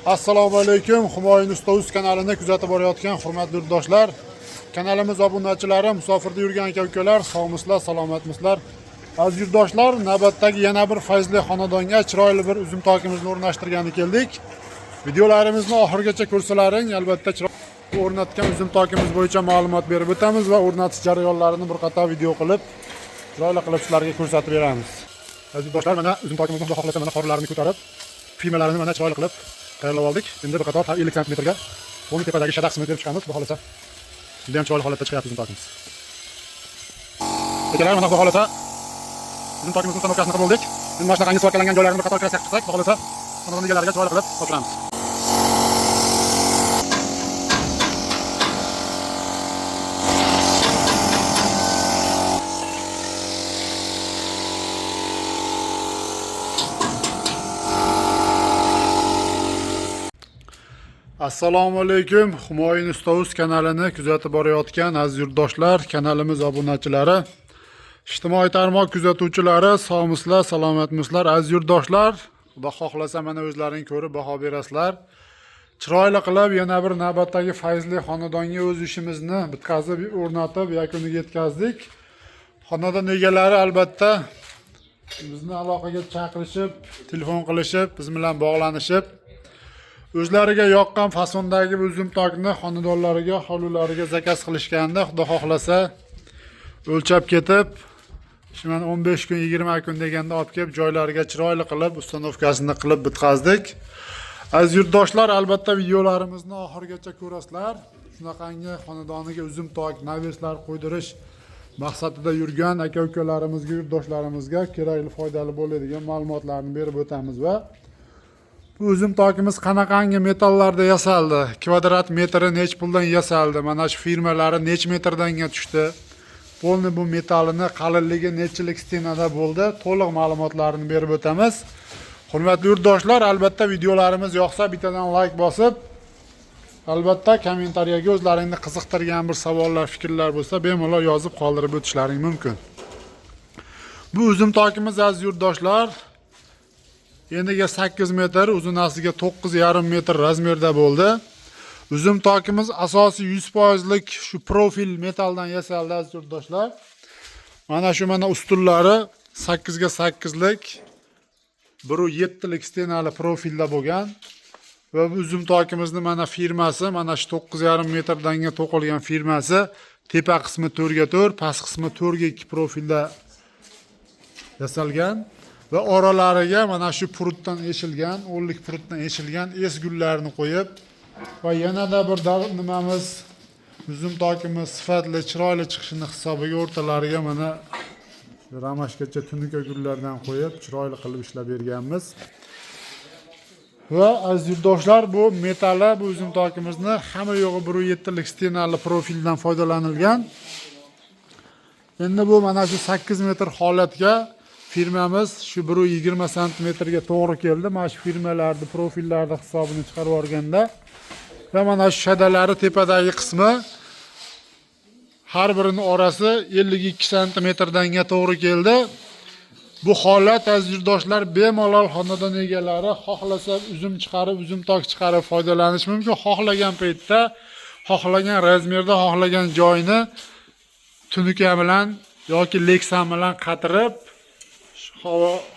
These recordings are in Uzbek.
Assalomu alaykum. Humoyun Ustoz kanalini kuzatib borayotgan hurmatli yurtdoshlar, kanalimiz obunachilari, musofirda yurgan aka-ukalar, sog'misizlar, salomatmisizlar. Aziz yurtdoshlar, navbatdagi yana bir fayzli xonadonga chiroyli bir uzum tokimizni o'rnashtirgani keldik. Videolarimizni oxirigacha ko'rsalaring, albatta o'rnatgan uzum tokimiz bo'yicha ma'lumot berib o'tamiz va o'rnatish jarayonlarini bir qator video qilib, chiroyli qilib sizlarga ko'rsatib beramiz. Aziz yurtdoshlar, mana uzum tokimizni xudo xohlasa mana qorlarini ko'tarib, firmalarini mana chiroyli qilib tayyorlab oldik. Endi bir qator 50 sm ga o'ng tepadagi shadaq qismini terib chiqamiz. Xudo xohlasa juda ham chiroyli holatda chiqyapti uzum tokimiz. Akalar, mana xudo xohlasa uzum tokimizning ustanovkasini qilib oldik. Endi mana shunaqangi suvatkalangan joylarini bir qator krasak qilsak, xudo xohlasa xonadon egalariga chiroyli qilib topshiramiz. Assalomu alaykum. Humoyun Ustoz kanalini kuzatib borayotgan aziz yurtdoshlar, kanalimiz obunachilari, ijtimoiy tarmoq kuzatuvchilari, sog'misizlar, salomatmisizlar aziz yurtdoshlar. Xudo xohlasa mana o'zlaring ko'rib baho berasizlar. Chiroyli qilib yana bir navbatdagi fayzli xonadonga o'z ishimizni bitkazib, o'rnatib, yakuniga yetkazdik. Xonadon egalari albatta bizni aloqaga chaqirishib, telefon qilishib, biz bilan bog'lanishib, o'zlariga yoqqan fasondagi uzum tokni xonadonlariga, hovlilariga zakaz qilishganda, xudo xohlasa o'lchab ketib, mana 15 kun, 20 kun deganda olib kelib joylariga chiroyli qilib, ustanovkasini qilib bitkazdik. Aziz yurtdoshlar, albatta videolarimizni oxirigacha ko'rasizlar. Shunaqangi xonadoniga uzum tok, naveslar qo'ydirish maqsadida yurgan aka-ukalarimizga, yurtdoshlarimizga kerakli, foydali bo'ladigan ma'lumotlarni berib o'tamiz va bu uzum tokimiz qanaqangi metallarda yasaldi, kvadrat metri nech puldan yasaldi, mana shu firmalari nech metrdan tushdi, polni bu metalini qalinligi nechilik stenada bo'ldi, to'liq ma'lumotlarni berib o'tamiz. Hurmatli yurtdoshlar, albatta videolarimiz yoqsa bittadan like bosib, albatta kommentariyaga o'zlaringni qiziqtirgan bir savollar, fikrlar bo'lsa bemalol yozib qoldirib o'tishlaring mumkin. Bu uzum tokimiz aziz yurtdoshlar eniga 8 metr, uzunasiga 9,5 metr razmerda bo'ldi. Uzum tokimiz asosiy 100% lik shu profil metaldan yasaldi aziz yurtdoshlar. Mana shu ustunlari 8 ga 8 lik 1.7 lik stenali profilda bo'lgan va bu uzum tokimizni mana firmasi, mana shu 9,5 metrdan to'qilgan firmasi, tepa qismi 4 ga 4, past qismi 4 ga 2 profilda yasalgan. Va oralariga mana shu purutdan eshilgan, 10 lik purutdan eshilgan esgullarni qo'yib va yanada bir nimamiz uzum tokimiz sifatli, chiroyli chiqishini hisobiga o'rtalariga mana ramashgacha tunuka gullardan qo'yib, chiroyli qilib ishlab berganmiz. Va aziz yurtdoshlar, bu metali bu uzum tokimizni hamma yo'g'i 1.7 lik stenali profildan foydalanilgan. Endi bu mana shu 8 metr holatga firmamiz shu 1.20 sm ga to'g'ri keldi. Mana shu firmalarning profillarida hisobini chiqarib olganda va mana shu shadalari tepadagi qismi har birining orasi 52 sm ga to'g'ri keldi. Bu holat aziz yurtdoshlar, bemalol xonadon egalari xohlasa uzum chiqarib, uzum tok chiqarib foydalanish mumkin. Xohlagan paytda, xohlagan razmerda, xohlagan joyni tunuka bilan yoki leksan bilan qatirib,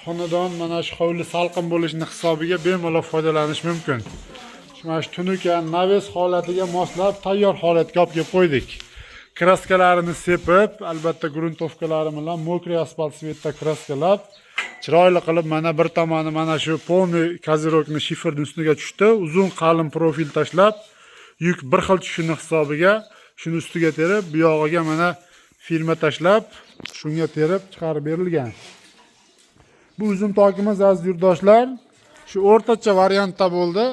xonadon mana shu hovli salqin bo'lishining hisobiga bemalol foydalanish mumkin. Mana shu tunuka naves holatiga moslab tayyor holatga olib kelib qo'ydik. Kraskalarini sepib, albatta gruntovkalari bilan mokriy asfalt svetda kraskalab, chiroyli qilib mana bir tomoni mana shu polniy kozirokni shiferning ustiga tushdi. Uzun qalin profil tashlab, yuk bir xil tushishini hisobiga shuni ustiga terib, bu yog'iga mana firma tashlab, shunga terib chiqarib berilgan. Bu uzum tokimiz aziz yurtdoshlar shu o'rtacha variantda bo'ldi.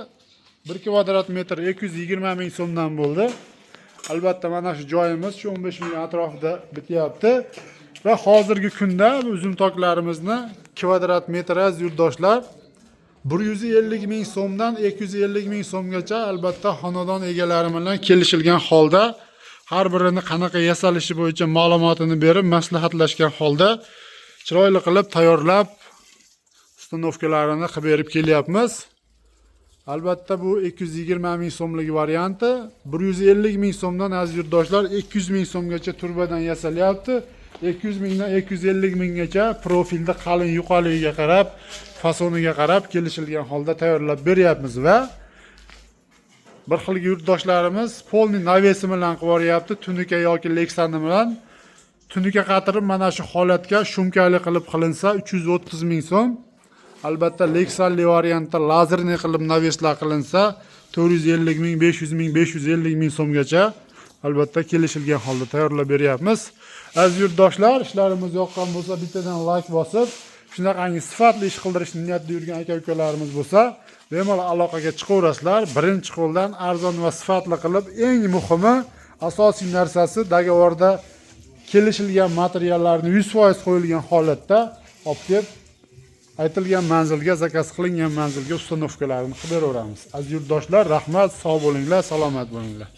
1 kvadrat metr 220 ming so'mdan bo'ldi. Albatta mana shu joyimiz shu 15 ming atrofida bityapti va hozirgi kunda bu uzum toklarimizni kvadrat metr aziz yurtdoshlar 150 ming so'mdan 250 ming so'mgacha albatta xonadon egalari bilan kelishilgan holda, har birini qanaqa yasalishi bo'yicha ma'lumotini berib, maslahatlashgan holda chiroyli qilib tayyorlab ustanovkalarini qilib berib kelyapmiz. Albatta bu 220 ming so'mlik varianti. 150 ming so'mdan aziz yurtdoshlar 200 ming so'mgacha turbadan yasalyapti. 200 mingdan 250 minggacha profilda qalin yuqaligiga qarab, fasoniga qarab kelishilgan holda tayyorlab beryapmiz va bir xil yurtdoshlarimiz polni navesi bilan qilib yuboryapti, tunuka yoki leksani bilan. Tunuka qatirib mana shu holatga shumkali qilib qilinsa 330 ming so'm. Albatta leksalli variantda lazerni qilib naveslar qilinsa 450 ming, 500 ming, 550 ming so'mgacha albatta kelishilgan holda tayyorlab beryapmiz. Aziz yurtdoshlar, ishlarimiz yoqqan bo'lsa bittadan like bosib, shunaqangi sifatli ish qildirishni niyatda yurgan aka-ukalarimiz bo'lsa, bemalol aloqaga chiqaverasizlar. Birinchi qo'ldan arzon va sifatli qilib, eng muhimi, asosiy narsasi dogovorda kelishilgan materiallarni 100% qo'yilgan holatda olib kelib aytilgan manzilga, zakaz qilingan manzilga ustanovkalarini qilib beraveramiz. Aziz yurtdoshlar, rahmat, sog' bo'linglar, salomat bo'linglar.